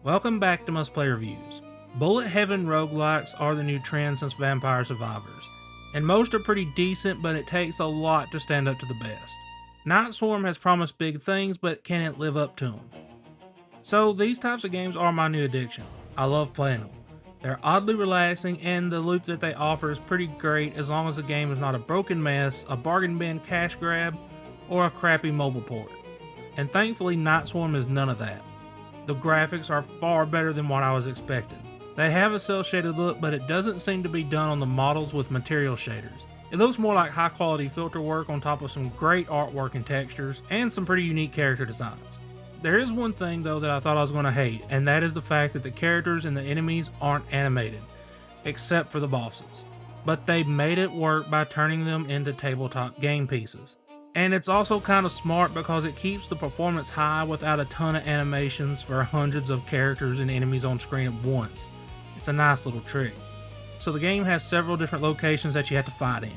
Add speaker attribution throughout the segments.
Speaker 1: Welcome back to Must Play Reviews. Bullet Heaven roguelikes are the new trend since Vampire Survivors, and most are pretty decent, but it takes a lot to stand up to the best. Night Swarm has promised big things, but can it live up to them? So these types of games are my new addiction. I love playing them. They're oddly relaxing, and the loot that they offer is pretty great as long as the game is not a broken mess, a bargain bin cash grab, or a crappy mobile port. And thankfully Night Swarm is none of that. The graphics are far better than what I was expecting. They have a cel shaded look, but it doesn't seem to be done on the models with material shaders. It looks more like high quality filter work on top of some great artwork and textures, and some pretty unique character designs. There is one thing though that I thought I was going to hate, and that is the fact that the characters and the enemies aren't animated, except for the bosses. But they made it work by turning them into tabletop game pieces. And it's also kind of smart because it keeps the performance high without a ton of animations for hundreds of characters and enemies on screen at once. It's a nice little trick. So the game has several different locations that you have to fight in.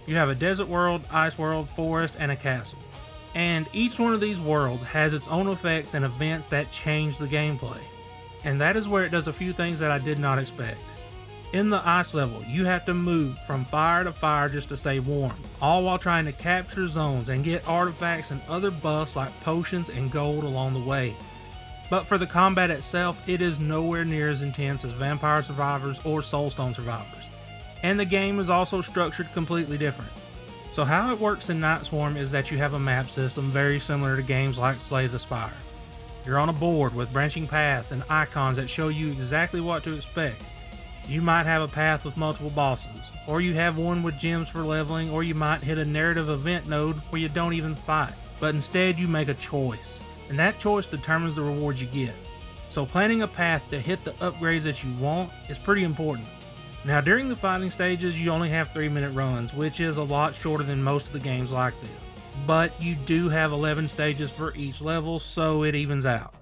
Speaker 1: You have a desert world, ice world, forest, and a castle. And each one of these worlds has its own effects and events that change the gameplay. And that is where it does a few things that I did not expect. In the ice level, you have to move from fire to fire just to stay warm, all while trying to capture zones and get artifacts and other buffs like potions and gold along the way. But for the combat itself, it is nowhere near as intense as Vampire Survivors or Soulstone Survivors. And the game is also structured completely different. So how it works in Night Swarm is that you have a map system very similar to games like Slay the Spire. You're on a board with branching paths and icons that show you exactly what to expect. You might have a path with multiple bosses, or you have one with gems for leveling, or you might hit a narrative event node where you don't even fight, but instead you make a choice, and that choice determines the rewards you get. So planning a path to hit the upgrades that you want is pretty important. Now during the fighting stages you only have 3-minute runs, which is a lot shorter than most of the games like this, but you do have 11 stages for each level, so it evens out.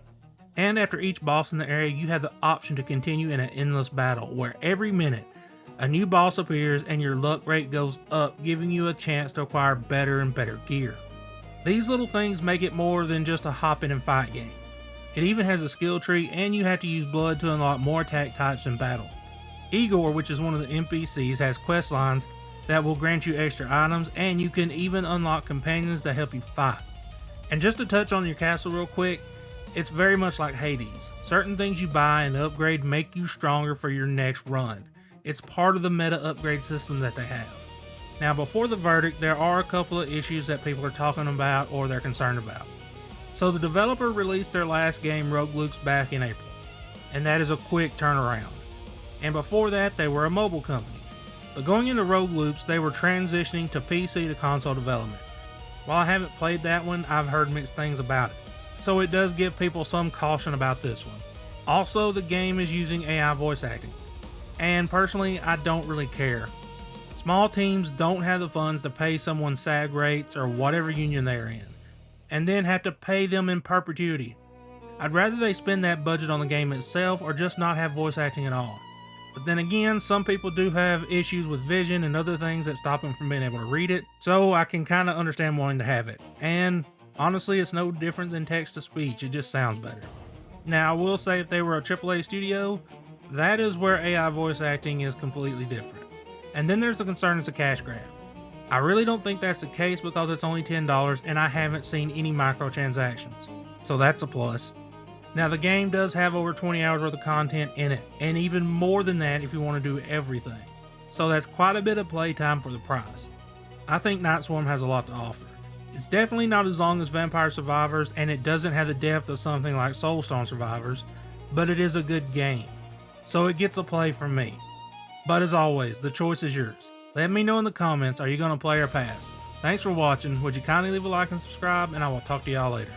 Speaker 1: And after each boss in the area, you have the option to continue in an endless battle, where every minute a new boss appears and your luck rate goes up, giving you a chance to acquire better and better gear. These little things make it more than just a hop in and fight game. It even has a skill tree, and you have to use blood to unlock more attack types in battle. Igor, which is one of the NPCs, has quest lines that will grant you extra items, and you can even unlock companions that help you fight. And just to touch on your castle real quick, it's very much like Hades. Certain things you buy and upgrade make you stronger for your next run. It's part of the meta upgrade system that they have. Now before the verdict, there are a couple of issues that people are talking about or they're concerned about. So the developer released their last game, Rogue Loops, back in April. And that is a quick turnaround. And before that, they were a mobile company. But going into Rogue Loops, they were transitioning to PC to console development. While I haven't played that one, I've heard mixed things about it. So it does give people some caution about this one. Also, the game is using AI voice acting, and personally I don't really care. Small teams don't have the funds to pay someone SAG rates or whatever union they're in, and then have to pay them in perpetuity. I'd rather they spend that budget on the game itself or just not have voice acting at all. But then again, some people do have issues with vision and other things that stop them from being able to read it, so I can kind of understand wanting to have it. And honestly, it's no different than text-to-speech, it just sounds better. Now, I will say if they were a AAA studio, that is where AI voice acting is completely different. And then there's the concern it's a cash grab. I really don't think that's the case because it's only $10 and I haven't seen any microtransactions. So that's a plus. Now the game does have over 20 hours worth of content in it, and even more than that if you want to do everything. So that's quite a bit of playtime for the price. I think Night Swarm has a lot to offer. It's definitely not as long as Vampire Survivors, and it doesn't have the depth of something like Soulstone Survivors, but it is a good game. So it gets a play from me. But as always, the choice is yours. Let me know in the comments, are you going to play or pass? Thanks for watching, would you kindly leave a like and subscribe, and I will talk to y'all later.